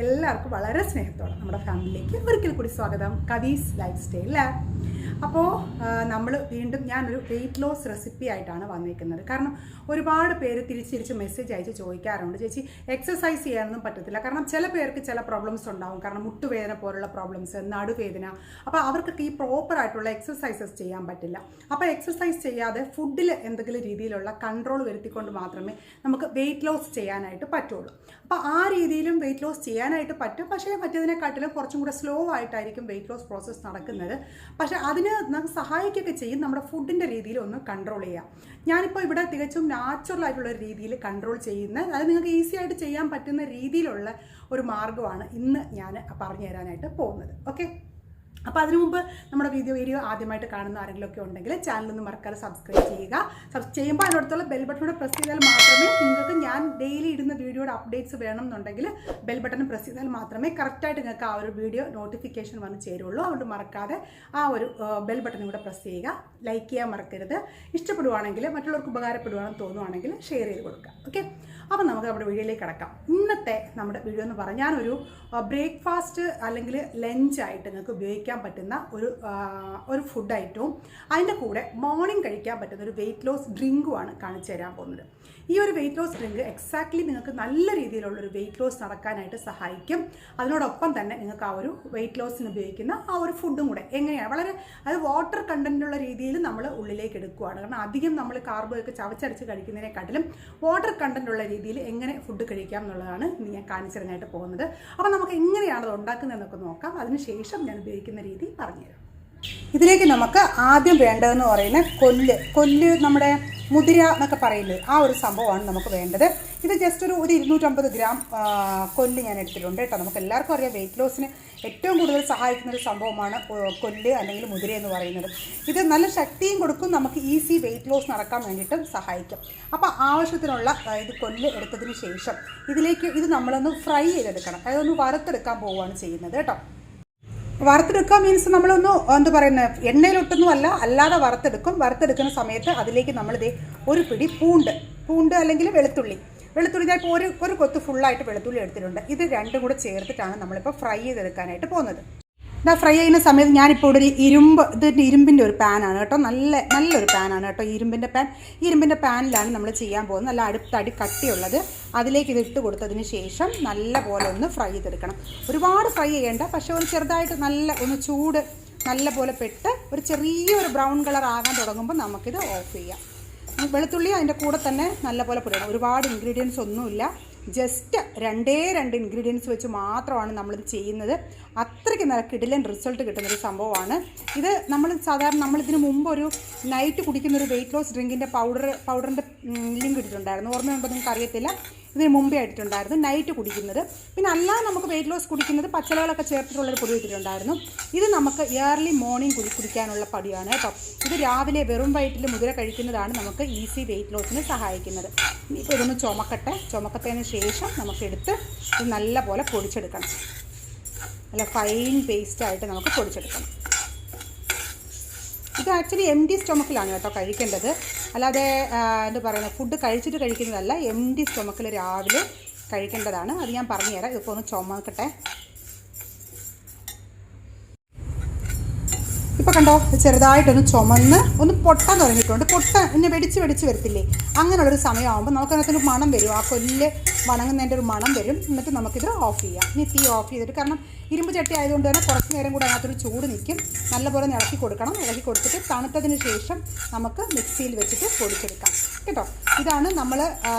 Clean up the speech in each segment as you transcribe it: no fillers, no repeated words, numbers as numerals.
എല്ലാവർക്കും വളരെ സ്നേഹത്തോടെ നമ്മുടെ ഫാമിലിയിലേക്ക് ഒരിക്കൽ കൂടി സ്വാഗതം. കവീസ് ലൈഫ് സ്റ്റൈൽ. അപ്പോൾ നമ്മൾ വീണ്ടും ഞാനൊരു വെയിറ്റ് ലോസ് റെസിപ്പി ആയിട്ടാണ് വന്നിരിക്കുന്നത്. കാരണം ഒരുപാട് പേര് തിരിച്ച് മെസ്സേജ് അയച്ച് ചോദിക്കാറുണ്ട്, ചേച്ചി എക്സസൈസ് ചെയ്യാനൊന്നും പറ്റത്തില്ല. കാരണം ചില പേർക്ക് ചില പ്രോബ്ലംസ് ഉണ്ടാവും. കാരണം മുട്ടുവേദന പോലുള്ള പ്രോബ്ലംസ്, നടുവേദന. അപ്പോൾ അവർക്കൊക്കെ ഈ പ്രോപ്പറായിട്ടുള്ള എക്സസൈസസ് ചെയ്യാൻ പറ്റില്ല. അപ്പോൾ എക്സസൈസ് ചെയ്യാതെ ഫുഡിൽ എന്തെങ്കിലും രീതിയിലുള്ള കൺട്രോൾ വരുത്തിക്കൊണ്ട് മാത്രമേ നമുക്ക് വെയിറ്റ് ലോസ് ചെയ്യാനായിട്ട് പറ്റുള്ളൂ. അപ്പോൾ ആ രീതിയിലും വെയിറ്റ് ലോസ് ചെയ്യാനായിട്ട് പറ്റും. പക്ഷേ മറ്റേതിനെക്കാട്ടിലും കുറച്ചും കൂടെ സ്ലോ ആയിട്ടായിരിക്കും വെയിറ്റ് ലോസ് പ്രോസസ്സ് നടക്കുന്നത്. പക്ഷേ അതിന് നമുക്ക് സഹായിക്കുകയൊക്കെ ചെയ്യും നമ്മുടെ ഫുഡിൻ്റെ രീതിയിൽ ഒന്ന് കൺട്രോൾ ചെയ്യാം. ഞാനിപ്പോൾ ഇവിടെ തികച്ചും നാച്ചുറൽ ആയിട്ടുള്ള ഒരു രീതിയിൽ കൺട്രോൾ ചെയ്യുന്ന, അത് നിങ്ങൾക്ക് ഈസി ആയിട്ട് ചെയ്യാൻ പറ്റുന്ന രീതിയിലുള്ള ഒരു മാർഗ്ഗമാണ് ഇന്ന് ഞാൻ പറഞ്ഞു തരാനായിട്ട് പോകുന്നത്. ഓക്കെ, അപ്പോൾ അതിനു മുമ്പ് നമ്മുടെ വീഡിയോ ആദ്യമായിട്ട് കാണുന്ന ആരെങ്കിലുമൊക്കെ ഉണ്ടെങ്കിൽ ചാനലൊന്ന് മറക്കാതെ സബ്സ്ക്രൈബ് ചെയ്യുക. സബ്സ്ക്രൈബ് ചെയ്യുമ്പോൾ അതിനടുത്തുള്ള ബെൽ ബട്ടൺ പ്രസ് ചെയ്താൽ മാത്രമേ നിങ്ങൾക്ക് ഞാൻ ഡെയിലി ഇടുന്ന വീഡിയോയുടെ അപ്ഡേറ്റ്സ് വേണം എന്നുണ്ടെങ്കിൽ ബെൽ ബട്ടൺ പ്രസ് ചെയ്താൽ മാത്രമേ കറക്റ്റായിട്ട് നിങ്ങൾക്ക് ആ ഒരു വീഡിയോ നോട്ടിഫിക്കേഷൻ വന്ന് ചേരുള്ളൂ. അതുകൊണ്ട് മറക്കാതെ ആ ഒരു ബെൽ ബട്ടൺ കൂടെ പ്രസ് ചെയ്യുക. ലൈക്ക് ചെയ്യാൻ മറക്കരുത്. ഇഷ്ടപ്പെടുവാണെങ്കിൽ, മറ്റുള്ളവർക്ക് ഉപകാരപ്പെടുവാണെന്ന് തോന്നുവാണെങ്കിൽ ഷെയർ ചെയ്ത് കൊടുക്കുക. ഓക്കെ, അപ്പോൾ നമുക്ക് നമ്മുടെ വീഡിയോയിലേക്ക് കിടക്കാം. ഇന്നത്തെ നമ്മുടെ വീഡിയോ എന്ന് പറഞ്ഞാൽ ഞാനൊരു ബ്രേക്ക്ഫാസ്റ്റ് അല്ലെങ്കിൽ ലഞ്ചായിട്ട് നിങ്ങൾക്ക് ഉപയോഗിക്കാൻ പറ്റുന്ന ഒരു ഫുഡ് ഐറ്റവും അതിൻ്റെ കൂടെ മോർണിംഗ് കഴിക്കാൻ പറ്റുന്ന ഒരു വെയിറ്റ് ലോസ് ഡ്രിങ്കുമാണ് കാണിച്ചു തരാൻ പോകുന്നത്. ഈ ഒരു വെയിറ്റ് ലോസ് ഡ്രിങ്ക് എക്സാക്ട്ലി നിങ്ങൾക്ക് നല്ല രീതിയിലുള്ളൊരു വെയിറ്റ് ലോസ് നടക്കാനായിട്ട് സഹായിക്കും. അതിനോടൊപ്പം തന്നെ നിങ്ങൾക്ക് ആ ഒരു വെയിറ്റ് ലോസിന് ഉപയോഗിക്കുന്ന ആ ഒരു ഫുഡും കൂടെ എങ്ങനെയാണ് വളരെ അത് വാട്ടർ കണ്ടൻറ്റുള്ള രീതിയിൽ നമ്മൾ ഉള്ളിലേക്ക് എടുക്കുകയാണ്. കാരണം അധികം നമ്മൾ കാർബോയൊക്കെ ചവച്ചരച്ച് കഴിക്കുന്നതിനെക്കാട്ടിലും വാട്ടർ കണ്ടൻറ്റുള്ള രീതിയിൽ എങ്ങനെ ഫുഡ് കഴിക്കാം എന്നുള്ളതാണ് ഇനി ഞാൻ കാണിച്ചു തരാനായിട്ട് പോകുന്നത്. അപ്പോൾ നമുക്ക് എങ്ങനെയാണ് അത് ഉണ്ടാക്കുന്നതെന്നൊക്കെ നോക്കാം. അതിനുശേഷം ഞാൻ ഉപയോഗിക്കുന്ന രീതി പറഞ്ഞുതരാം. ഇതിലേക്ക് നമുക്ക് ആദ്യം വേണ്ടതെന്ന് പറയുന്നത് കൊല്ല് നമ്മുടെ മുതിര എന്നൊക്കെ പറയില്ലേ, ആ ഒരു സംഭവമാണ് നമുക്ക് വേണ്ടത്. ഇത് ജസ്റ്റ് ഒരു 250 ഗ്രാം കൊല്ല് ഞാൻ എടുത്തിട്ടുണ്ട് കേട്ടോ. നമുക്ക് എല്ലാവർക്കും അറിയാം വെയിറ്റ് ലോസിന് ഏറ്റവും കൂടുതൽ സഹായിക്കുന്ന ഒരു സംഭവമാണ് കൊല്ല് അല്ലെങ്കിൽ മുതിര എന്ന് പറയുന്നത്. ഇത് നല്ല ശക്തിയും കൊടുക്കും, നമുക്ക് ഈസി വെയിറ്റ് ലോസ് നടക്കാൻ വേണ്ടിയിട്ടും സഹായിക്കും. അപ്പോൾ ആവശ്യത്തിനുള്ള ഇത് കൊല്ല് എടുത്തതിന് ശേഷം ഇത് നമ്മളൊന്ന് ഫ്രൈ ചെയ്തെടുക്കണം. അതൊന്ന് വറുത്തെടുക്കാൻ പോവുകയാണ് ചെയ്യുന്നത് കേട്ടോ. വറുത്തെടുക്കുക മീൻസ് നമ്മളൊന്ന് എന്താ പറയുന്നത്, എണ്ണയിലൊട്ടൊന്നും അല്ലാതെ വറുത്തെടുക്കുന്ന സമയത്ത് അതിലേക്ക് നമ്മളിത് ഒരു പിടി പൂണ്ട് അല്ലെങ്കിൽ വെളുത്തുള്ളി ഞാൻ ഇപ്പോൾ ഒരു കൊത്ത് ഫുള്ളായിട്ട് വെളുത്തുള്ളി എടുത്തിട്ടുണ്ട്. ഇത് രണ്ടും കൂടെ ചേർത്തിട്ടാണ് നമ്മളിപ്പോൾ ഫ്രൈ ചെയ്തെടുക്കാനായിട്ട് പോകുന്നത്. ഫ്രൈ ചെയ്യുന്ന സമയത്ത് ഞാനിപ്പോൾ ഒരു ഇരുമ്പിൻ്റെ ഒരു പാനാണ് കേട്ടോ. നല്ലൊരു പാനാണ് കേട്ടോ, ഇരുമ്പിൻ്റെ പാനിലാണ് നമ്മൾ ചെയ്യാൻ പോകുന്നത്. നല്ല അടുത്തടി കട്ടിയുള്ളത്. അതിലേക്ക് ഇതിട്ട് കൊടുത്തതിന് ശേഷം നല്ല പോലെ ഒന്ന് ഫ്രൈ ചെയ്തെടുക്കണം. ഒരുപാട് ഫ്രൈ ചെയ്യേണ്ട, പക്ഷേ ഒരു ചെറുതായിട്ട് ഒന്ന് ചൂട് നല്ല പോലെ പെട്ട് ഒരു ചെറിയൊരു ബ്രൗൺ കളർ ആകാൻ തുടങ്ങുമ്പോൾ നമുക്കിത് ഓഫ് ചെയ്യാം. വെളുത്തുള്ളി അതിൻ്റെ കൂടെ തന്നെ നല്ല പോലെ പൊടിയണം. ഒരുപാട് ഇൻഗ്രീഡിയൻസ് ഒന്നുമില്ല, ജസ്റ്റ് രണ്ട് ഇൻഗ്രീഡിയൻസ് വെച്ച് മാത്രമാണ് നമ്മളിത് ചെയ്യുന്നത്. അത്രയ്ക്ക് നല്ല കിടിലൻ റിസൾട്ട് കിട്ടുന്നൊരു സംഭവമാണ് ഇത്. നമ്മളിതിന് മുമ്പ് ഒരു നൈറ്റ് കുടിക്കുന്നൊരു വെയിറ്റ് ലോസ് ഡ്രിങ്കിൻ്റെ പൗഡറിൻ്റെ ലിങ്ക് ഇട്ടിട്ടുണ്ടായിരുന്നു. ഓർമ്മയുണ്ടോ നിങ്ങൾക്ക് അറിയത്തില്ല. ഇതിന് മുമ്പേ ഇട്ടിട്ടുണ്ടായിരുന്നു നൈറ്റ് കുടിക്കുന്നത്. പിന്നെ അല്ലാതെ നമുക്ക് വെയിറ്റ് ലോസ് കുടിക്കുന്നത് പച്ചളകളൊക്കെ ചേർത്തിട്ടുള്ളൊരു പൊടി ഇട്ടിട്ടുണ്ടായിരുന്നു. ഇത് നമുക്ക് ഏർലി മോർണിംഗ് കുടിക്കാനുള്ള പൊടിയാണ് കേട്ടോ. ഇത് രാവിലെ വെറും വയറ്റിൽ മുതിര കഴിക്കുന്നതാണ് നമുക്ക് ഈസി വെയിറ്റ് ലോസിന് സഹായിക്കുന്നത്. ഇപ്പോൾ ഇതൊന്ന് ചുമക്കത്തതിന് ശേഷം നമുക്കെടുത്ത് ഇത് നല്ല പോലെ പൊടിച്ചെടുക്കണം. നല്ല ഫൈൻ പേസ്റ്റായിട്ട് നമുക്ക് പൊടിച്ചെടുക്കണം. ഇത് ആക്ച്വലി എംപ്റ്റി സ്റ്റൊമക്കിലാണ് കേട്ടോ കഴിക്കേണ്ടത്, അല്ലാതെ എന്താ പറയുന്നത് ഫുഡ് കഴിച്ചിട്ട് കഴിക്കുന്നതല്ല. എംപ്റ്റി സ്റ്റൊമക്കിൽ രാവിലെ കഴിക്കേണ്ടതാണ്. അത് ഞാൻ പറഞ്ഞുതരാം. ഇതിപ്പോൾ ഒന്ന് ചുമക്കട്ടെ. ഇപ്പോൾ കണ്ടോ, ചെറുതായിട്ടൊന്ന് ചുമന്ന് ഒന്ന് പൊട്ടാൻ തുടങ്ങിയിട്ടുണ്ട്. പിന്നെ വെടിച്ച് വരത്തില്ലേ, അങ്ങനെയുള്ളൊരു സമയമാകുമ്പോൾ നമുക്കതിനകത്തൊരു മണം വരും. ആ കൊല്ല് വണങ്ങുന്നതിൻ്റെ ഒരു മണം വരും. എന്നിട്ട് നമുക്കിത് ഓഫ് ചെയ്യാം. ഇനി തീ ഓഫ് ചെയ്തിട്ട്, കാരണം ഇരുമ്പ് ചട്ടി ആയതുകൊണ്ട് തന്നെ കുറച്ച് നേരം കൂടെ അതിനകത്തൊരു ചൂട് നിൽക്കും. നല്ലപോലെ ഇളക്കി കൊടുത്തിട്ട് തണുത്തതിന് ശേഷം നമുക്ക് മിക്സിയിൽ വെച്ചിട്ട് പൊടിച്ചെടുക്കാം കേട്ടോ. ഇതാണ് നമ്മൾ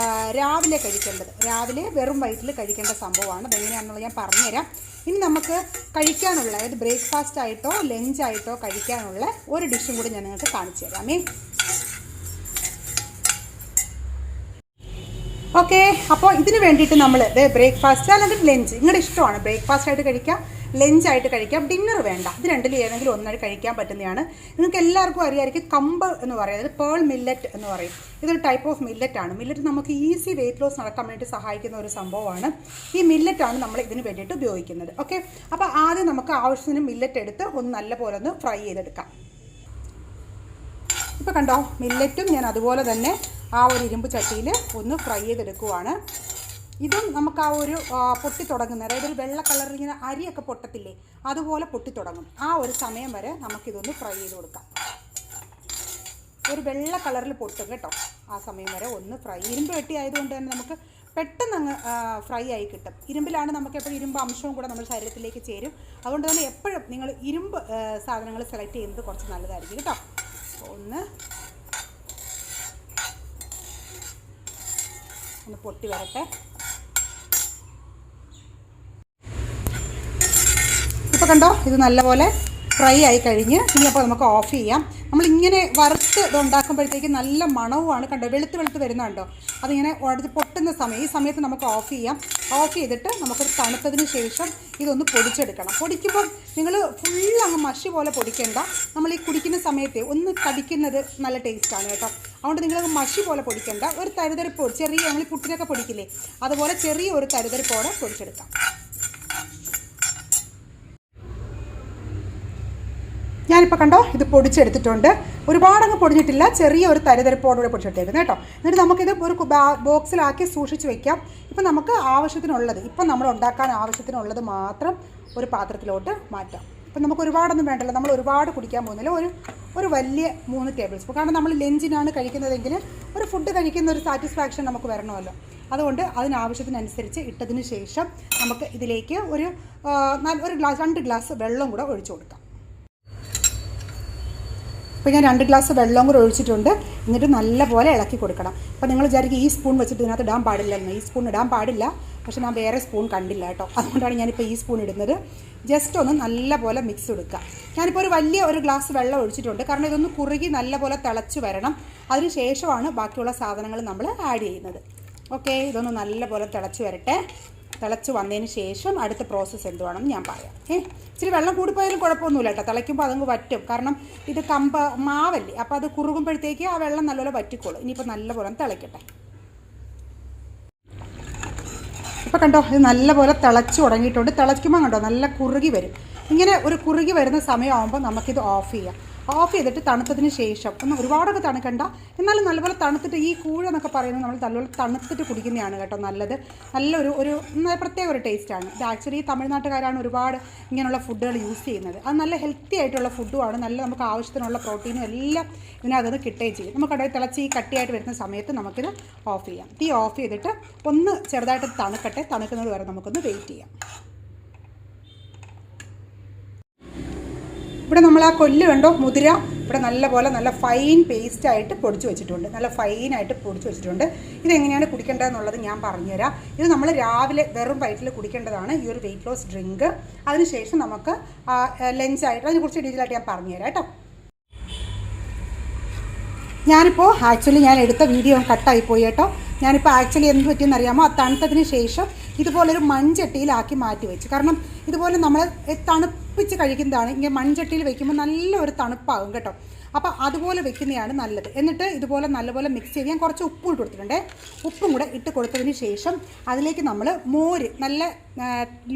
രാവിലെ കഴിക്കേണ്ടത്. രാവിലെ വെറും വയറ്റിൽ കഴിക്കേണ്ട സംഭവമാണ്. അതെങ്ങനെയാണെന്നുള്ളത് ഞാൻ പറഞ്ഞുതരാം. ഇനി നമുക്ക് കഴിക്കാനുള്ള, അതായത് ബ്രേക്ക്ഫാസ്റ്റ് ആയിട്ടോ ലഞ്ചായിട്ടോ കഴിക്കാനുള്ള ഒരു ഡിഷും കൂടി ഞാൻ നിങ്ങൾക്ക് കാണിച്ചു തരാമേ. ഓക്കെ, അപ്പോൾ ഇതിന് വേണ്ടിയിട്ട് നമ്മൾ ബ്രേക്ക്ഫാസ്റ്റ് അല്ലെങ്കിൽ ലഞ്ച് നിങ്ങളുടെ ഇഷ്ടമാണ്. ബ്രേക്ക്ഫാസ്റ്റ് ആയിട്ട് കഴിക്കാം, ലഞ്ചായിട്ട് കഴിക്കാം, ഡിന്നർ വേണ്ട. ഇത് രണ്ടിൽ ഏതെങ്കിലും ഒന്നായിട്ട് കഴിക്കാൻ പറ്റുന്നതാണ്. നിങ്ങൾക്ക് എല്ലാവർക്കും അറിയാമായിരിക്കും കമ്പ് എന്ന് പറയും, അതായത് പേൾ മില്ലറ്റ് എന്ന് പറയും. ഇതൊരു ടൈപ്പ് ഓഫ് മില്ലറ്റാണ്. മില്ലറ്റ് നമുക്ക് ഈസി വെയിറ്റ് ലോസ് നടക്കാൻ വേണ്ടി സഹായിക്കുന്ന ഒരു സംഭവമാണ്. ഈ മില്ലറ്റാണ് നമ്മൾ ഇതിന് വേണ്ടിയിട്ട് ഉപയോഗിക്കുന്നത്. ഓക്കെ, അപ്പോൾ ആദ്യം നമുക്ക് ആവശ്യത്തിന് മില്ലറ്റ് എടുത്ത് ഒന്ന് നല്ല പോലെ ഒന്ന് ഫ്രൈ ചെയ്തെടുക്കാം. ഇപ്പോൾ കണ്ടോ, മില്ലറ്റും ഞാൻ അതുപോലെ തന്നെ ആ ഒരു ഇരുമ്പ് ചട്ടിയിൽ ഒന്ന് ഫ്രൈ ചെയ്തെടുക്കുവാണ്. ഇതും നമുക്ക് ആ ഒരു പൊട്ടി തുടങ്ങുന്നത്, അതായത് ഒരു വെള്ള കളറിൽ ഇങ്ങനെ അരിയൊക്കെ പൊട്ടത്തില്ലേ, അതുപോലെ പൊട്ടി തുടങ്ങും. ആ ഒരു സമയം വരെ നമുക്കിതൊന്ന് ഫ്രൈ ചെയ്ത് കൊടുക്കാം. ഒരു വെള്ള കളറിൽ പൊട്ടും കേട്ടോ. ആ സമയം വരെ ഒന്ന് ഫ്രൈ. ഇരുമ്പ് വെട്ടി ആയതുകൊണ്ട് തന്നെ നമുക്ക് പെട്ടെന്ന് അങ്ങ് ഫ്രൈ ആയി കിട്ടും. ഇരുമ്പിലാണ് നമുക്ക് എപ്പോഴും ഇരുമ്പ് അംശവും കൂടെ നമ്മുടെ ശരീരത്തിലേക്ക് ചേരും. അതുകൊണ്ട് തന്നെ എപ്പോഴും നിങ്ങൾ ഇരുമ്പ് സാധനങ്ങൾ സെലക്ട് ചെയ്യുന്നത് കുറച്ച് നല്ലതായിരിക്കും കേട്ടോ. ഒന്ന് പൊട്ടി വരട്ടെ. ഇപ്പോൾ കണ്ടോ, ഇത് നല്ലപോലെ ഫ്രൈ ആയി കഴിഞ്ഞ് ഇനി അപ്പോൾ നമുക്ക് ഓഫ് ചെയ്യാം. നമ്മളിങ്ങനെ വറുത്ത് ഇത് ഉണ്ടാക്കുമ്പോഴത്തേക്ക് നല്ല മണവുമാണ്. കണ്ടോ, വെളുത്ത് വരുന്നുണ്ടോ? അതിങ്ങനെ ഉടച്ച് പൊട്ടുന്ന സമയം, ഈ സമയത്ത് നമുക്ക് ഓഫ് ചെയ്യാം. ഓഫ് ചെയ്തിട്ട് നമുക്കൊരു തണുത്തതിന് ശേഷം ഇതൊന്ന് പൊടിച്ചെടുക്കണം. പൊടിക്കുമ്പോൾ നിങ്ങൾ ഫുൾ അങ്ങ് മഷി പോലെ പൊടിക്കേണ്ട. നമ്മൾ ഈ കുടിക്കുന്ന സമയത്ത് ഒന്ന് കടിക്കുന്നത് നല്ല ടേസ്റ്റാണ് കേട്ടോ. അതുകൊണ്ട് നിങ്ങളത് മഷി പോലെ പൊടിക്കേണ്ട. ഒരു തരിതരിപ്പോട്, ചെറിയ നമ്മൾ പുട്ടിനൊക്കെ പൊടിക്കില്ലേ, അതുപോലെ ചെറിയ ഒരു തരിതരിപ്പോടെ പൊടിച്ചെടുക്കാം. ഞാനിപ്പോൾ കണ്ടോ ഇത് പൊടിച്ചെടുത്തിട്ടുണ്ട്. ഒരുപാടങ്ങ് പൊടിഞ്ഞിട്ടില്ല, ചെറിയ ഒരു തരിതരിപ്പോടുകൂടെ പൊടിച്ചെടുത്തേക്കുന്നത് കേട്ടോ. എന്നിട്ട് നമുക്കിത് ഒരു ബോക്സിലാക്കി സൂക്ഷിച്ച് വയ്ക്കാം. ഇപ്പം നമുക്ക് ആവശ്യത്തിനുള്ളത്, ഇപ്പം നമ്മൾ ഉണ്ടാക്കാൻ ആവശ്യത്തിനുള്ളത് മാത്രം ഒരു പാത്രത്തിലോട്ട് മാറ്റാം. ഇപ്പം നമുക്ക് ഒരുപാടൊന്നും വേണ്ടല്ലോ, നമ്മൾ ഒരുപാട് കുടിക്കാൻ പോകുന്നില്ല. ഒരു വലിയ 3 ടേബിൾ സ്പൂൺ. കാരണം നമ്മൾ ലഞ്ചിനാണ് കഴിക്കുന്നതെങ്കിൽ ഒരു ഫുഡ് കഴിക്കുന്ന ഒരു സാറ്റിസ്ഫാക്ഷൻ നമുക്ക് വരണമല്ലോ. അതുകൊണ്ട് അതിനാവശ്യത്തിനനുസരിച്ച് ഇട്ടതിന് ശേഷം നമുക്ക് ഇതിലേക്ക് ഒരു 2 ഗ്ലാസ് വെള്ളം കൂടെ ഒഴിച്ചു കൊടുക്കാം. അപ്പോൾ ഞാൻ 2 ഗ്ലാസ് വെള്ളം കൂടെ ഒഴിച്ചിട്ടുണ്ട്. എന്നിട്ട് നല്ലപോലെ ഇളക്കി കൊടുക്കണം. അപ്പോൾ നിങ്ങൾ വിചാരിക്കും ഈ സ്പൂൺ വെച്ചിട്ട് ഇതിനകത്ത് ഇടാൻ പാടില്ലെന്ന്. ഈ സ്പൂൺ ഇടാൻ പാടില്ല, പക്ഷേ ഞാൻ വേറെ സ്പൂൺ കണ്ടില്ല കേട്ടോ. അതുകൊണ്ടാണ് ഞാനിപ്പോൾ ഈ സ്പൂൺ ഇടുന്നത്. ജസ്റ്റ് ഒന്ന് നല്ലപോലെ മിക്സ് കൊടുക്കുക. ഞാനിപ്പോൾ ഒരു ഗ്ലാസ് വെള്ളം ഒഴിച്ചിട്ടുണ്ട്. കാരണം ഇതൊന്ന് കുറുകി നല്ലപോലെ തിളച്ച് വരണം. അതിന് ശേഷമാണ് ബാക്കിയുള്ള സാധനങ്ങൾ നമ്മൾ ആഡ് ചെയ്യുന്നത്. ഓക്കെ, ഇതൊന്ന് നല്ലപോലെ തിളച്ച് വരട്ടെ. തിളച്ച് വന്നതിന് ശേഷം അടുത്ത പ്രോസസ്സ് എന്തുവാണെന്ന് ഞാൻ പറയാം. ഇച്ചിരി വെള്ളം കൂടിപ്പോയാലും കുഴപ്പമൊന്നുമില്ല കേട്ടോ. തിളയ്ക്കുമ്പോൾ അതങ്ങ് വറ്റും. കാരണം ഇത് മാവല്ലേ, അപ്പോൾ അത് കുറുകുമ്പോഴത്തേക്ക് ആ വെള്ളം നല്ലപോലെ വറ്റിക്കോളും. ഇനിയിപ്പോൾ നല്ലപോലെ തിളയ്ക്കട്ടെ. ഇപ്പോൾ കണ്ടോ, ഇത് നല്ലപോലെ തിളച്ച് തുടങ്ങിയിട്ടുണ്ട്. തിളയ്ക്കുമ്പോൾ കണ്ടോ നല്ല കുറുകി വരും. ഇങ്ങനെ ഒരു കുറുകി വരുന്ന സമയമാകുമ്പോൾ നമുക്കിത് ഓഫ് ചെയ്യാം. ഓഫ് ചെയ്തിട്ട് തണുത്തതിന് ശേഷം, ഒന്ന് ഒരുപാടൊക്കെ തണുക്കണ്ട, എന്നാലും നല്ലപോലെ തണുത്തിട്ട്, ഈ കൂഴ എന്നൊക്കെ പറയുന്നത് നമ്മൾ നല്ലപോലെ തണുത്തിട്ട് കുടിക്കുന്നതാണ് കേട്ടോ നല്ലത്. നല്ലൊരു പ്രത്യേക ഒരു ടേസ്റ്റാണ്. ഇത് ആക്ച്വലി തമിഴ്നാട്ടുകാരാണ് ഒരുപാട് ഇങ്ങനെയുള്ള ഫുഡുകൾ യൂസ് ചെയ്യുന്നത്. അത് നല്ല ഹെൽത്തി ആയിട്ടുള്ള ഫുഡുമാണ്. നല്ല നമുക്ക് ആവശ്യത്തിനുള്ള പ്രോട്ടീനും എല്ലാം ഇതിനകത്ത് കിട്ടുകയും ചെയ്യും. നമുക്കവിടെ തിളച്ച് ഈ കട്ടിയായിട്ട് വരുന്ന സമയത്ത് നമുക്കിത് ഓഫ് ചെയ്യാം. തീ ഓഫ് ചെയ്തിട്ട് ഒന്ന് ചെറുതായിട്ട് തണുക്കട്ടെ. തണുക്കുന്നത് വരെ നമുക്കൊന്ന് വെയിറ്റ് ചെയ്യാം. ഇവിടെ നമ്മൾ ആ കൊല്ല് കണ്ടോ, മുതിര ഇവിടെ നല്ല ഫൈൻ പേസ്റ്റായിട്ട് പൊടിച്ച് വെച്ചിട്ടുണ്ട്. നല്ല ഫൈനായിട്ട് പൊടിച്ച് വെച്ചിട്ടുണ്ട്. ഇതെങ്ങനെയാണ് കുടിക്കേണ്ടതെന്നുള്ളത് ഞാൻ പറഞ്ഞുതരാം. ഇത് നമ്മൾ രാവിലെ വെറും വയറ്റിൽ കുടിക്കേണ്ടതാണ് ഈ ഒരു വെയിറ്റ് ലോസ് ഡ്രിങ്ക്. അതിനുശേഷം നമുക്ക് ലഞ്ചായിട്ട് അതിനെക്കുറിച്ച് ഡീറ്റെയിലായിട്ട് ഞാൻ പറഞ്ഞുതരാം കേട്ടോ. ഞാനിപ്പോൾ ആക്ച്വലി ഞാൻ എടുത്ത വീഡിയോ കട്ടായിപ്പോയി കേട്ടോ. ഞാനിപ്പോൾ ആക്ച്വലി എന്ത് പറ്റിയെന്ന് അറിയാമോ, ആ തണുത്തതിന് ശേഷം ഇതുപോലൊരു മൺചട്ടിയിലാക്കി മാറ്റി വെച്ചു. കാരണം ഇതുപോലെ നമ്മൾ തണുപ്പിച്ച് കഴിക്കുന്നതാണ്. ഇങ്ങനെ മൺചട്ടിയിൽ വെക്കുമ്പോൾ നല്ലൊരു തണുപ്പാകും കേട്ടോ. അപ്പോൾ അതുപോലെ വെക്കുന്നതാണ് നല്ലത്. എന്നിട്ട് ഇതുപോലെ നല്ലപോലെ മിക്സ് ചെയ്ത് ഞാൻ കുറച്ച് ഉപ്പും ഇട്ട് കൊടുത്തിട്ടുണ്ട്. ഉപ്പും കൂടെ ഇട്ട് കൊടുത്തതിന് ശേഷം അതിലേക്ക് നമ്മൾ മോര്, നല്ല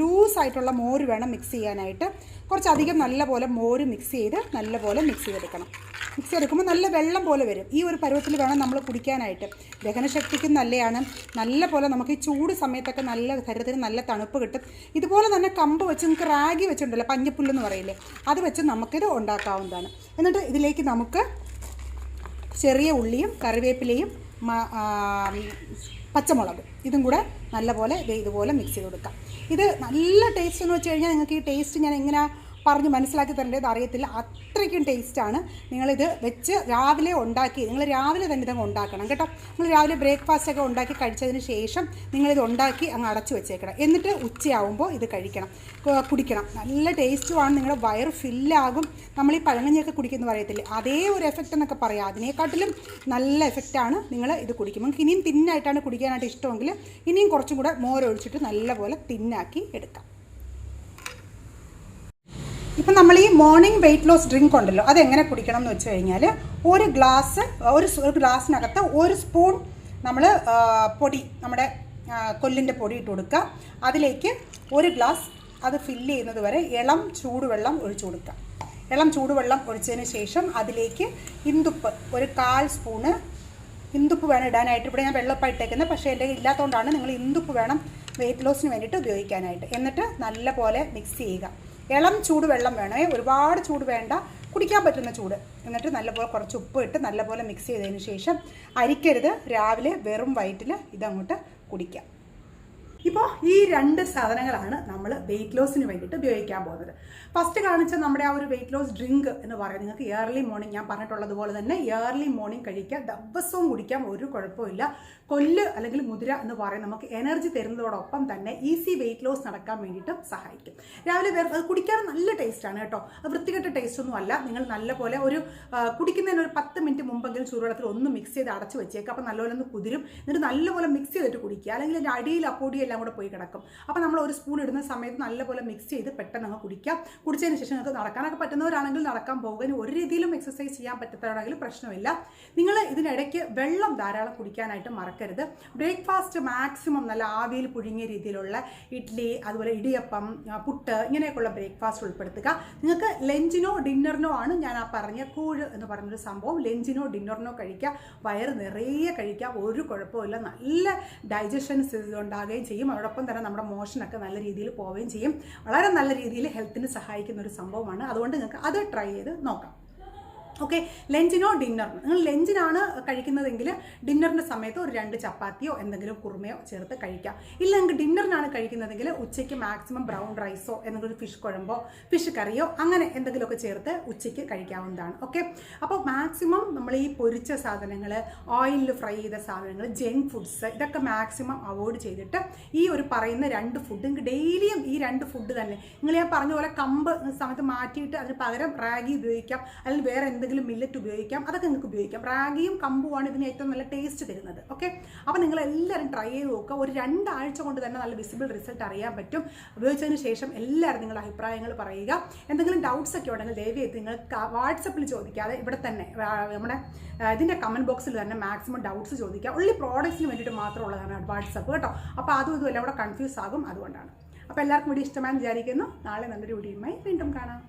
ലൂസായിട്ടുള്ള മോര് വേണം മിക്സ് ചെയ്യാനായിട്ട്. കുറച്ചധികം നല്ലപോലെ മോര് മിക്സ് ചെയ്തെടുക്കണം. മിക്സ് ചെയ്തെടുക്കുമ്പോൾ നല്ല വെള്ളം പോലെ വരും. ഈ ഒരു പരുവത്തിൽ വേണം നമ്മൾ കുടിക്കാനായിട്ട്. ദഹനശക്തിക്കും നല്ലതാണ്. നല്ല പോലെ നമുക്ക് ഈ ചൂട് സമയത്തൊക്കെ നല്ല ശരീരത്തിന് നല്ല തണുപ്പ് കിട്ടും. ഇതുപോലെ തന്നെ കമ്പ് വെച്ച് നമുക്ക് റാഗി വെച്ചിട്ടുണ്ടല്ലോ, പഞ്ഞപ്പുല്ലെന്ന് പറയില്ലേ, അത് വെച്ച് നമുക്കിത് ഉണ്ടാക്കാവുന്നതാണ്. എന്നിട്ട് ഇതിലേക്ക് നമുക്ക് ചെറിയ ഉള്ളിയും കറിവേപ്പിലയും പച്ചമുളകും ഇതും കൂടെ നല്ലപോലെ ഇതുപോലെ മിക്സ് ചെയ്ത് കൊടുക്കാം. ഇത് നല്ല ടേസ്റ്റ് എന്ന് വെച്ച് കഴിഞ്ഞാൽ നിങ്ങൾക്ക് ഈ ടേസ്റ്റ് ഞാൻ എങ്ങനെ പറഞ്ഞ് മനസ്സിലാക്കി തരേണ്ടത് അറിയത്തില്ല. അത്രയ്ക്കും ടേസ്റ്റാണ്. നിങ്ങളിത് വെച്ച് രാവിലെ ഉണ്ടാക്കി, നിങ്ങൾ രാവിലെ തന്നെ ഇതങ്ങ് ഉണ്ടാക്കണം കേട്ടോ. നിങ്ങൾ രാവിലെ ബ്രേക്ക്ഫാസ്റ്റൊക്കെ ഉണ്ടാക്കി കഴിച്ചതിന് ശേഷം നിങ്ങളിത് ഉണ്ടാക്കി അങ്ങ് അടച്ചു വെച്ചേക്കണം. എന്നിട്ട് ഉച്ചയാവുമ്പോൾ ഇത് കുടിക്കണം. നല്ല ടേസ്റ്റുമാണ്. നിങ്ങളുടെ വയറ് ഫില്ലാകും. നമ്മൾ ഈ പഴങ്കഞ്ഞിയൊക്കെ കുടിക്കുന്നു പറയത്തില്ലേ, അതേ ഒരു എഫക്റ്റ് എന്നൊക്കെ പറയാം. അതിനേക്കാട്ടിലും നല്ല എഫക്റ്റാണ് നിങ്ങൾ ഇത് കുടിക്കും. നിങ്ങൾക്ക് ഇനിയും തിന്നായിട്ടാണ് കുടിക്കാനായിട്ട് ഇഷ്ടമെങ്കിൽ ഇനിയും കുറച്ചും കൂടെ മോരൊഴിച്ചിട്ട് നല്ലപോലെ തിന്നാക്കി എടുക്കാം. ഇപ്പം നമ്മൾ ഈ മോർണിംഗ് വെയിറ്റ് ലോസ് ഡ്രിങ്ക് ഉണ്ടല്ലോ, അതെങ്ങനെ കുടിക്കണം എന്ന് വെച്ച് കഴിഞ്ഞാൽ ഒരു ഗ്ലാസ്സിനകത്ത് 1 സ്പൂൺ നമ്മൾ പൊടി, നമ്മുടെ കൊല്ലിൻ്റെ പൊടി ഇട്ട് കൊടുക്കുക. അതിലേക്ക് 1 ഗ്ലാസ് അത് ഫില്ല് ചെയ്യുന്നത് വരെ ഇളം ചൂടുവെള്ളം ഒഴിച്ചു കൊടുക്കുക. ഇളം ചൂടുവെള്ളം ഒഴിച്ചതിന് ശേഷം അതിലേക്ക് ഇന്ദുപ്പ് 1/4 സ്പൂണ് ഇന്ദുപ്പ് വേണം ഇടാനായിട്ട്. ഇവിടെ ഞാൻ വെള്ളപ്പം ഇട്ടേക്കുന്നത്, പക്ഷേ എൻ്റെ ഇല്ലാത്തതുകൊണ്ടാണ്. നിങ്ങൾ ഇന്ദുപ്പ് വേണം വെയിറ്റ് ലോസിന് വേണ്ടിയിട്ട് ഉപയോഗിക്കാനായിട്ട്. എന്നിട്ട് നല്ലപോലെ മിക്സ് ചെയ്യുക. ഇളം ചൂട് വെള്ളം വേണമേ, ഒരുപാട് ചൂട് വേണ്ട, കുടിക്കാൻ പറ്റുന്ന ചൂട്. എന്നിട്ട് നല്ലപോലെ കുറച്ച് ഉപ്പ് ഇട്ട് നല്ലപോലെ മിക്സ് ചെയ്തതിന് ശേഷം അരിക്കരുത്, രാവിലെ വെറും വയറ്റിൽ ഇതങ്ങോട്ട് കുടിക്കാം. ഇപ്പോൾ ഈ 2 സാധനങ്ങളാണ് നമ്മൾ വെയിറ്റ് ലോസിന് വേണ്ടിയിട്ട് ഉപയോഗിക്കാൻ പോകുന്നത്. ഫസ്റ്റ് കാണിച്ച നമ്മുടെ ആ ഒരു വെയിറ്റ് ലോസ് ഡ്രിങ്ക് എന്ന് പറയുന്നത് നിങ്ങൾക്ക് ഏർലി മോർണിംഗ് ഞാൻ പറഞ്ഞിട്ടുള്ളതുപോലെ തന്നെ ഏർലി മോർണിംഗ് കഴിക്കാം, ദിവസവും കുടിക്കാം, ഒരു കുഴപ്പമില്ല. കൊല്ല് അല്ലെങ്കിൽ മുതിര എന്ന് പറയും, നമുക്ക് എനർജി തരുന്നതോടൊപ്പം തന്നെ ഈസി വെയിറ്റ് ലോസ് നടക്കാൻ വേണ്ടിയിട്ട് സഹായിക്കും. രാവിലെ അത് കുടിക്കാൻ നല്ല ടേസ്റ്റാണ് കേട്ടോ, അത് വൃത്തികെട്ട ടേസ്റ്റ് ഒന്നും അല്ല. നിങ്ങൾ നല്ലപോലെ ഒരു കുടിക്കുന്നതിന് ഒരു 10 മിനിറ്റ് മുമ്പെങ്കിലും ചൂടുവെള്ളത്തിൽ ഒന്ന് മിക്സ് ചെയ്ത് അടച്ച് വെച്ചേക്കുക. അപ്പോൾ നല്ലപോലെ ഒന്ന് കുതിരും. എന്നിട്ട് നല്ലപോലെ മിക്സ് ചെയ്തിട്ട് കുടിക്കുക, അല്ലെങ്കിൽ അതിൻ്റെ അടിയിൽ അപ്പൊടിയെല്ലാം കൂടെ പോയി കിടക്കും. അപ്പോൾ നമ്മൾ ഒരു സ്പൂൺ ഇടുന്ന സമയത്ത് നല്ലപോലെ മിക്സ് ചെയ്ത് പെട്ടെന്ന് അങ്ങ് കുടിക്കാം. കുടിച്ചതിന് ശേഷം നിങ്ങൾക്ക് നടക്കാനൊക്കെ പറ്റുന്നവരാണെങ്കിൽ നടക്കാൻ പോകുക, ഒരു രീതിയിലും എക്സസൈസ് ചെയ്യാൻ പറ്റാത്തവരാണെങ്കിൽ പ്രശ്നമില്ല. നിങ്ങൾ ഇതിനിടയ്ക്ക് വെള്ളം ധാരാളം കുടിക്കാനായിട്ട് മറക്കരുത്. ബ്രേക്ക്ഫാസ്റ്റ് മാക്സിമം നല്ല ആവിയിൽ പുഴുങ്ങിയ രീതിയിലുള്ള ഇഡ്ഡലി, അതുപോലെ ഇടിയപ്പം, പുട്ട്, ഇങ്ങനെയൊക്കെയുള്ള ബ്രേക്ക്ഫാസ്റ്റ് ഉൾപ്പെടുത്തുക. നിങ്ങൾക്ക് ലഞ്ചിനോ ഡിന്നറിനോ ആണ് ഞാൻ ആ പറഞ്ഞ കൂഴ് എന്ന് പറഞ്ഞൊരു സംഭവം, ലഞ്ചിനോ ഡിന്നറിനോ കഴിക്കുക. വയറ് നിറയെ കഴിക്കുക, ഒരു കുഴപ്പമില്ല. നല്ല ഡൈജഷൻസ് ഉണ്ടാകുകയും ചെയ്യും. അതോടൊപ്പം തന്നെ നമ്മുടെ മോഷനൊക്കെ നല്ല രീതിയിൽ പോവുകയും ചെയ്യും. വളരെ നല്ല രീതിയിൽ ഹെൽത്തിന് സഹായിക്കുന്ന ഒരു സംഭവമാണ്. അതുകൊണ്ട് നിങ്ങൾക്ക് അത് ട്രൈ ചെയ്ത് നോക്കാം. ഓക്കെ, ലഞ്ചിനോ ഡിന്നറിനോ, നിങ്ങൾ ലഞ്ചിനാണ് കഴിക്കുന്നതെങ്കിൽ ഡിന്നറിൻ്റെ സമയത്ത് ഒരു 2 ചപ്പാത്തിയോ എന്തെങ്കിലും കുറുമയോ ചേർത്ത് കഴിക്കാം. ഇല്ലെങ്കിൽ ഡിന്നറിനാണ് കഴിക്കുന്നതെങ്കിൽ ഉച്ചയ്ക്ക് മാക്സിമം ബ്രൗൺ റൈസോ എന്തെങ്കിലും ഫിഷ് കുഴമ്പോ ഫിഷ് കറിയോ അങ്ങനെ എന്തെങ്കിലുമൊക്കെ ചേർത്ത് ഉച്ചയ്ക്ക് കഴിക്കാവുന്നതാണ്. ഓക്കെ, അപ്പോൾ മാക്സിമം നമ്മൾ ഈ പൊരിച്ച സാധനങ്ങൾ, ഓയിലിൽ ഫ്രൈ ചെയ്ത സാധനങ്ങൾ, ജങ്ക് ഫുഡ്സ്, ഇതൊക്കെ മാക്സിമം അവോയ്ഡ് ചെയ്തിട്ട് ഈ ഒരു പറയുന്ന 2 ഫുഡ് നിങ്ങൾക്ക് ഡെയിലിയും ഈ 2 ഫുഡ് തന്നെ നിങ്ങൾ ഞാൻ പറഞ്ഞ പോലെ കമ്പ് സമയത്ത് മാറ്റിയിട്ട് അതിന് പകരം റാഗി ഉപയോഗിക്കാം, അല്ലെങ്കിൽ വേറെ എന്തെങ്കിലും മില്ലറ്റ് ഉപയോഗിക്കാം, അതൊക്കെ നിങ്ങൾക്ക് ഉപയോഗിക്കാം. റാഗിയും കമ്പുമാണ് ഇതിന് ഏറ്റവും നല്ല ടേസ്റ്റ് തരുന്നത്. ഓക്കെ, അപ്പോൾ നിങ്ങൾ എല്ലാവരും ട്രൈ ചെയ്ത് നോക്കുക. ഒരു 2 ആഴ്ച കൊണ്ട് തന്നെ നല്ല വിസിബിൾ റിസൾട്ട് അറിയാൻ പറ്റും. ഉപയോഗിച്ചതിന് ശേഷം എല്ലാവരും നിങ്ങളുടെ അഭിപ്രായങ്ങൾ പറയുക. എന്തെങ്കിലും ഡൗട്ട്സ് ഒക്കെ ഉണ്ടെങ്കിൽ ദയവായി നിങ്ങൾ വാട്സപ്പിൽ ചോദിക്കാതെ ഇവിടെ തന്നെ നമ്മുടെ ഇതിൻ്റെ കമൻറ്റ് ബോക്സിൽ തന്നെ മാക്സിമം ഡൗട്ട്സ് ചോദിക്കുക. ഉള്ളി പ്രോഡക്ട്സിന് വേണ്ടിയിട്ട് മാത്രമുള്ളതാണ് വാട്സപ്പ് കേട്ടോ. അപ്പോൾ അതും ഇതും എല്ലാം കൂടെ കൺഫ്യൂസ് ആകും, അതുകൊണ്ടാണ്. അപ്പോൾ എല്ലാവർക്കും വീഡിയോ ഇഷ്ടമായി വിചാരിക്കുന്നു. നാളെ നല്ലൊരു വീഡിയോയുമായി വീണ്ടും കാണാം.